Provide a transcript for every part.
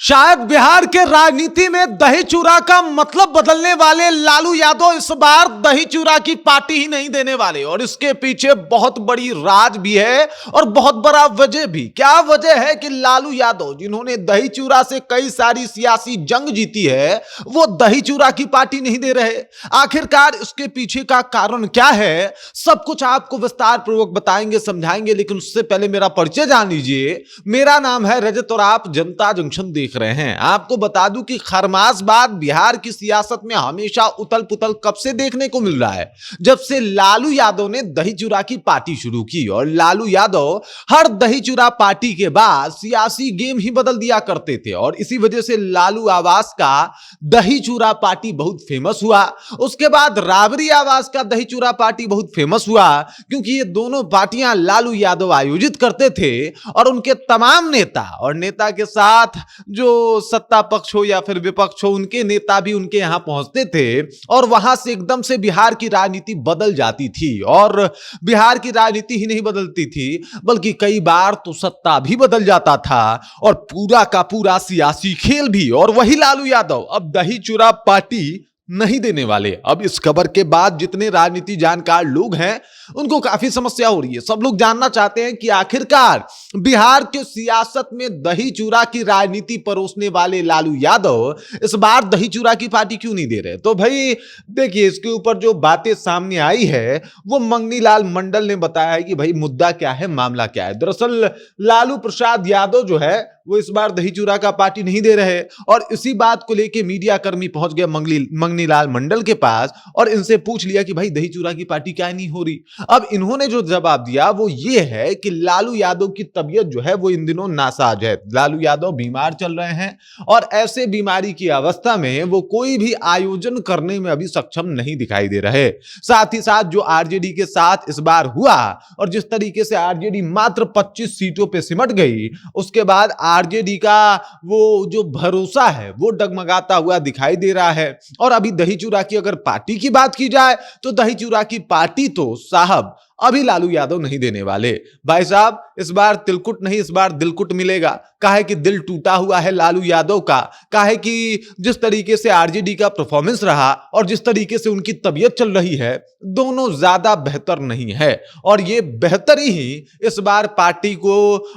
शायद बिहार के राजनीति में दही चूरा का मतलब बदलने वाले लालू यादव इस बार दही चूरा की पार्टी ही नहीं देने वाले, और इसके पीछे बहुत बड़ी राज भी है और बहुत बड़ा वजह भी। क्या वजह है कि लालू यादव जिन्होंने दही चूरा से कई सारी सियासी जंग जीती है, वो दही चूरा की पार्टी नहीं दे रहे। आखिरकार इसके पीछे का कारण क्या है, सब कुछ आपको विस्तार पूर्वक बताएंगे, समझाएंगे। लेकिन उससे पहले मेरा परिचय जान लीजिए। मेरा नाम है रजत और आप जनता जंक्शन देख रहे हैं। आपको बता दूं कि खरमासबाद बिहार की सियासत में हमेशा उथल पुथल कब से देखने को मिल रहा है, जब से लालू यादव ने दही चूरा की पार्टी शुरू की। और लालू यादव हर दही चूरा पार्टी के बाद सियासी गेम ही बदल दिया करते थे, और इसी वजह से लालू आवास का दही चूरा पार्टी बहुत फेमस हुआ। उसके बाद राबरी आवास का दही चूरा पार्टी बहुत फेमस हुआ, क्योंकि ये दोनों पार्टियां लालू यादव आयोजित करते थे, और उनके तमाम नेता और नेता के साथ जो सत्ता पक्ष हो या फिर विपक्ष हो, उनके नेता भी उनके यहां पहुंचते थे, और वहां से एकदम से बिहार की राजनीति बदल जाती थी। और बिहार की राजनीति ही नहीं बदलती थी, बल्कि कई बार तो सत्ता भी बदल जाता था, और पूरा का पूरा सियासी खेल भी। और वही लालू यादव अब दही चूरा पार्टी नहीं देने वाले। अब इस खबर के बाद जितने राजनीति जानकार लोग हैं, उनको काफी समस्या हो रही है। सब लोग जानना चाहते हैं कि आखिरकार बिहार के सियासत में दही चूरा की राजनीति परोसने वाले लालू यादव इस बार दही चूरा की पार्टी क्यों नहीं दे रहे। तो भाई देखिए, इसके ऊपर जो बातें सामने आई है, वो मंगनी लाल मंडल ने बताया है कि भाई मुद्दा क्या है, मामला क्या है। दरअसल लालू प्रसाद यादव जो है, वो इस बार दही चूरा का पार्टी नहीं दे रहे, और इसी बात को लेकर मीडिया कर्मी पहुंच गए मंगनी लाल मंडल के पास, और इनसे पूछ लिया कि भाई दही चूरा की पार्टी क्या नहीं हो रही। अब इन्होंने जो जवाब दिया वो ये है कि लालू यादव की तबीयत जो है वो इन दिनों नासाज है। लालू यादव बीमार चल रहे हैं, और ऐसे बीमारी की अवस्था में वो कोई भी आयोजन करने में अभी सक्षम नहीं दिखाई दे रहे। साथ ही साथ जो आरजेडी के साथ इस बार हुआ, और जिस तरीके से आरजेडी मात्र 25 सीटों पर सिमट गई, उसके बाद आरजेडी का वो जो भरोसा है वो डगमगाता हुआ दिखाई दे रहा है। और अभी दही चूरा की अगर पार्टी की बात की जाए, तो दही चूरा की पार्टी तो साहब अभी लालू यादव नहीं देने वाले। भाई साहब, इस बार तिलकुट नहीं, इस बार दिलकुट मिलेगा। काहे कि दिल टूटा हुआ है लालू यादव का। काहे कि जिस तरीके से आरजेडी का परफॉर्मेंस रहा और जिस तरीके से उनकी तबीयत चल रही है, दोनों ज्यादा बेहतर नहीं है। और ये बेहतरी ही इस बार पार्टी को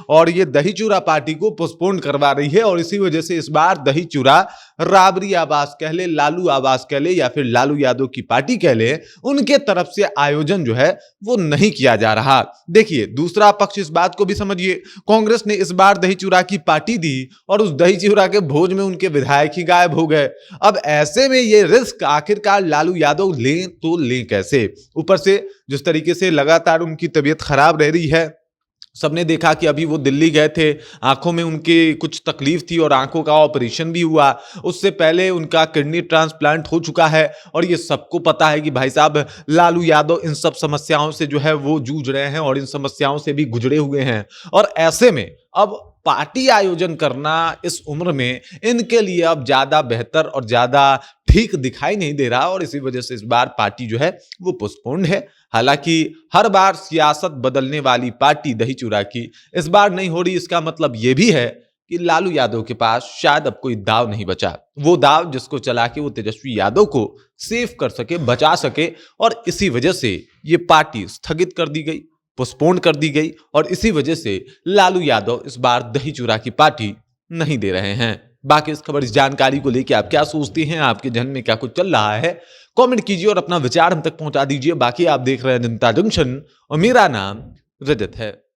और ये दही चूरा पार्टी को पोस्टपोन करवा रही है। और इसी वजह से इस बार दही चूरा राबरी आवास कह ले, लालू आवास कह ले, या फिर लालू यादव की पार्टी कह ले, उनके तरफ से आयोजन जो है वो नहीं किया जा रहा। देखिए, दूसरा पक्ष इस बात को भी समझिए। कांग्रेस ने इस बार दही चूरा की पार्टी दी, और उस दही चूरा के भोज में उनके विधायक ही गायब हो गए। अब ऐसे में ये रिस्क आखिरकार लालू यादव लें तो लें कैसे। ऊपर से जिस तरीके से लगातार उनकी तबीयत खराब रह रही है, सबने देखा कि अभी वो दिल्ली गए थे, आंखों में उनके कुछ तकलीफ थी और आंखों का ऑपरेशन भी हुआ। उससे पहले उनका किडनी ट्रांसप्लांट हो चुका है, और ये सबको पता है कि भाई साहब लालू यादव इन सब समस्याओं से जो है वो जूझ रहे हैं, और इन समस्याओं से भी गुजरे हुए हैं। और ऐसे में अब पार्टी आयोजन करना इस उम्र में इनके लिए अब ज्यादा बेहतर और ज्यादा ठीक दिखाई नहीं दे रहा, और इसी वजह से इस बार पार्टी जो है वो पोस्टपोन्ड है। हालांकि हर बार सियासत बदलने वाली पार्टी दही चूरा की इस बार नहीं हो रही। इसका मतलब यह भी है कि लालू यादव के पास शायद अब कोई दाव नहीं बचा, वो दाव जिसको चला के वो तेजस्वी यादव को सेव कर सके, बचा सके। और इसी वजह से ये पार्टी स्थगित कर दी गई, पोस्टपोन कर दी गई, और इसी वजह से लालू यादव इस बार दही चूरा की पार्टी नहीं दे रहे हैं। बाकी इस खबर, इस जानकारी को लेकर आप क्या सोचते हैं, आपके जहन में क्या कुछ चल रहा है, कमेंट कीजिए और अपना विचार हम तक पहुंचा दीजिए। बाकी आप देख रहे हैं जनता जंक्शन, और मेरा नाम रजत है।